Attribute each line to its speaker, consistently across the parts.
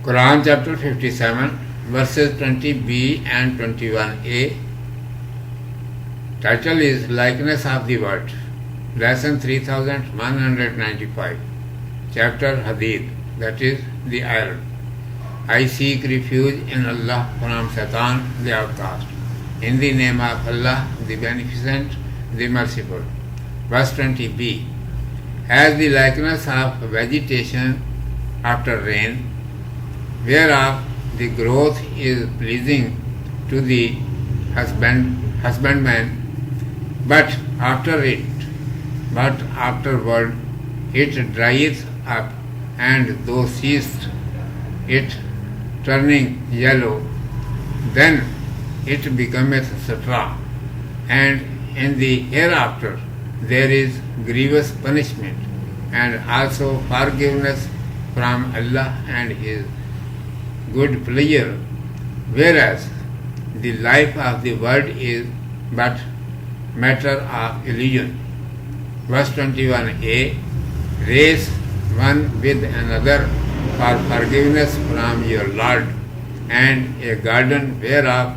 Speaker 1: Quran chapter 57 verses 20b and 21a. Title is Likeness of the Word. Lesson 3195. Chapter Hadith, that is the iron. I seek refuge in Allah from Satan the outcast. In the name of Allah, the Beneficent, the Merciful. Verse 20b. As the likeness of vegetation after rain, whereof the growth is pleasing to the husbandman, but afterward it drieth up, and thou seest it turning yellow, then it becometh straw, and in the hereafter there is grievous punishment, and also forgiveness from Allah and His good pleasure, whereas the life of the world is but matter of illusion. Verse 21a. Race one with another for forgiveness from your Lord, and a garden whereof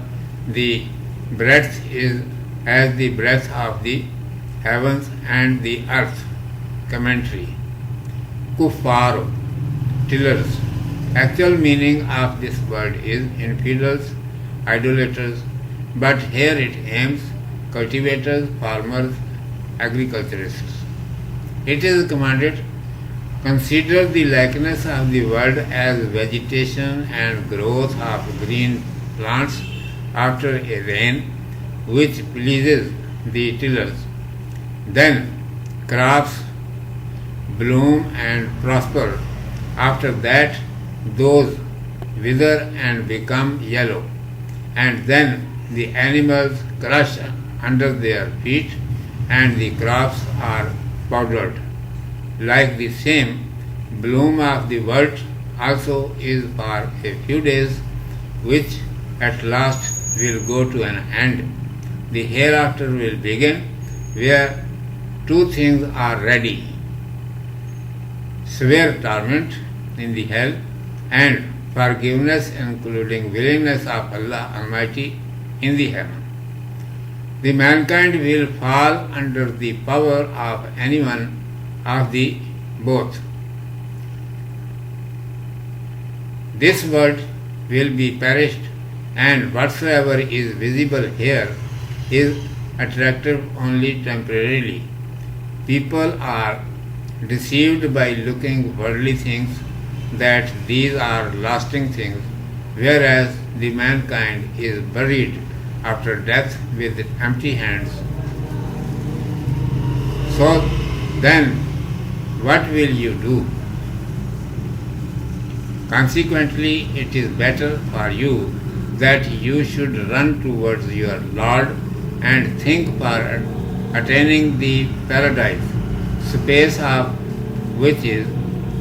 Speaker 1: the breadth is as the breadth of the heavens and the earth. Commentary. Kuffar, tillers. Actual meaning of this word is infidels, idolaters, but here it aims cultivators, farmers, agriculturists. It is commanded, consider the likeness of the world as vegetation and growth of green plants after a rain, which pleases the tillers. Then crops bloom and prosper. After that, those wither and become yellow, and then the animals crush under their feet, and the crops are powdered. Like the same, bloom of the world also is for a few days, which at last will go to an end. The hereafter will begin, where two things are ready: severe torment in the hell, and forgiveness, including willingness of Allah Almighty, in the heaven. The mankind will fall under the power of any one of the both. This world will be perished, and whatsoever is visible here is attractive only temporarily. People are deceived by looking worldly things that these are lasting things, whereas the mankind is buried after death with empty hands. So then, what will you do? Consequently, it is better for you that you should run towards your Lord and think for attaining the paradise, space of which is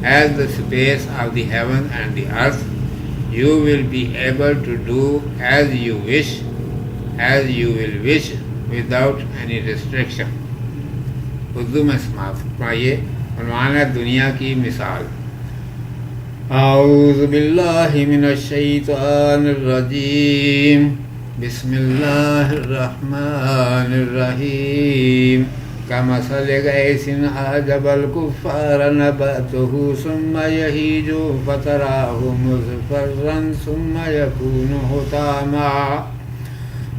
Speaker 1: as the space of the heaven and the earth. You will be able to do as you will wish without any restriction. Urdu میں سماعت فرمائیے. عنوان ہے دنیا کی مثال. اعوذ باللہ من الشیطان الرجیم. بسم اللہ الرحمن الرحیم. كمثل غيث أعجب الكفار نباته ثم يهيج فتراه مصفرا ثم يكون حطاما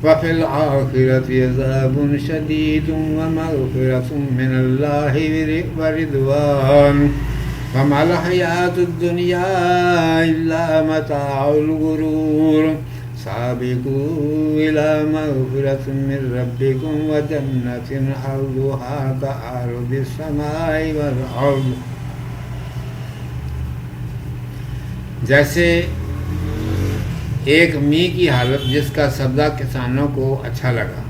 Speaker 1: وفي الآخرة عذاب شديد ومغفرة من الله ورضوان وما الحياة الدنيا إلا متاع الغرور. سابقوا إلى مغفرة من ربكم وجنة عرضها كعرض السماء والأرض. جیسے ایک می کی حالت جس کا سبزہ کسانوں کو اچھا لگا،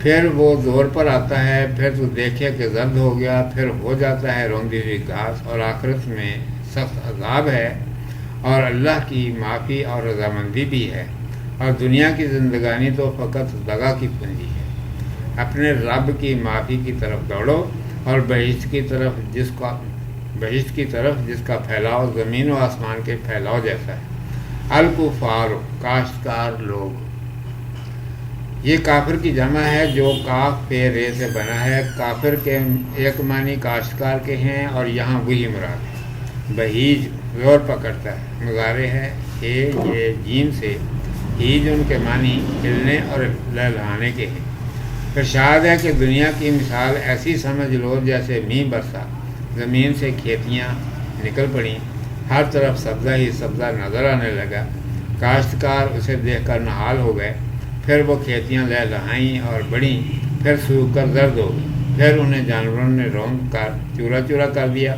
Speaker 1: پھر وہ زور پر آتا ہے، پھر تو دیکھے کہ زرد ہو گیا، پھر ہو جاتا ہے روندی ہوئی گھاس، اور آخرت میں سخت عذاب ہے، اور اللہ کی معافی اور رضامندی بھی ہے، اور دنیا کی زندگانی تو فقط دغا کی پونجی ہے. اپنے رب کی معافی کی طرف دوڑو اور بہشت کی طرف بہشت کی طرف جس کا پھیلاؤ زمین و آسمان کے پھیلاؤ جیسا ہے۔ الکفار کاشتکار لوگ، یہ کافر کی جمع ہے جو کاف پہ رے سے بنا ہے۔ کافر کے ایک معنی کاشتکار کے ہیں اور یہاں وہی مراد ہے۔ بہیج زور پکڑتا ہے، مضارع ہے یہ جیم سے، ہیج ان کے معنی ہلنے اور لہلانے کے ہیں۔ ارشاد ہے کہ دنیا کی مثال ایسی سمجھ لو جیسے میںہ برسا، زمین سے کھیتیاں نکل پڑیں، ہر طرف سبزہ ہی سبزہ نظر آنے لگا، کاشتکار اسے دیکھ کر نہال ہو گئے، پھر وہ کھیتیاں لہلہائیں اور بڑھیں، پھر سوکھ کر زرد ہو گئی، پھر انہیں جانوروں نے رونق کر چورا چورا کر دیا۔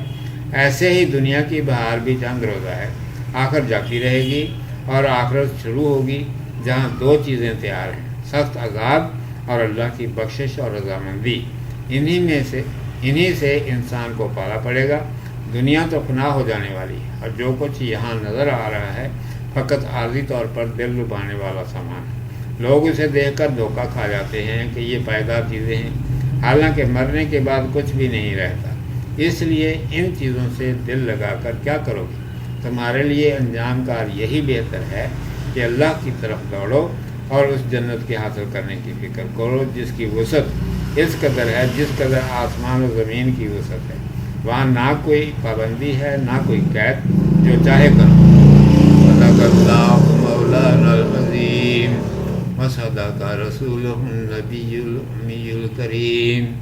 Speaker 1: ایسے ہی دنیا کی بہار بھی چند روزہ ہے، آخر جاتی رہے گی اور آخرت شروع ہوگی جہاں دو چیزیں تیار ہیں، سخت عذاب اور اللہ کی بخشش اور رضامندی۔ انہی سے انسان کو پالا پڑے گا۔ دنیا تو فنا ہو جانے والی ہے اور جو کچھ یہاں نظر آ رہا ہے فقط عارضی طور پر دل لبھانے والا سامان ہے۔ لوگ اسے دیکھ کر دھوکہ کھا جاتے ہیں کہ یہ پائیدار چیزیں ہیں، حالانکہ مرنے کے بعد کچھ بھی نہیں رہتا۔ اس لیے ان چیزوں سے دل لگا کر کیا کرو گے؟ تمہارے لیے انجام کار یہی بہتر ہے کہ اللہ کی طرف دوڑو اور اس جنت کے حاصل کرنے کی فکر کرو جس کی وسعت اس قدر ہے جس قدر آسمان و زمین کی وسعت ہے۔ وہاں نہ کوئی پابندی ہے نہ کوئی قید، جو چاہے کرو۔ صدق اللہ مولانا العظیم وصدق رسولہ النبی الامی الکریم۔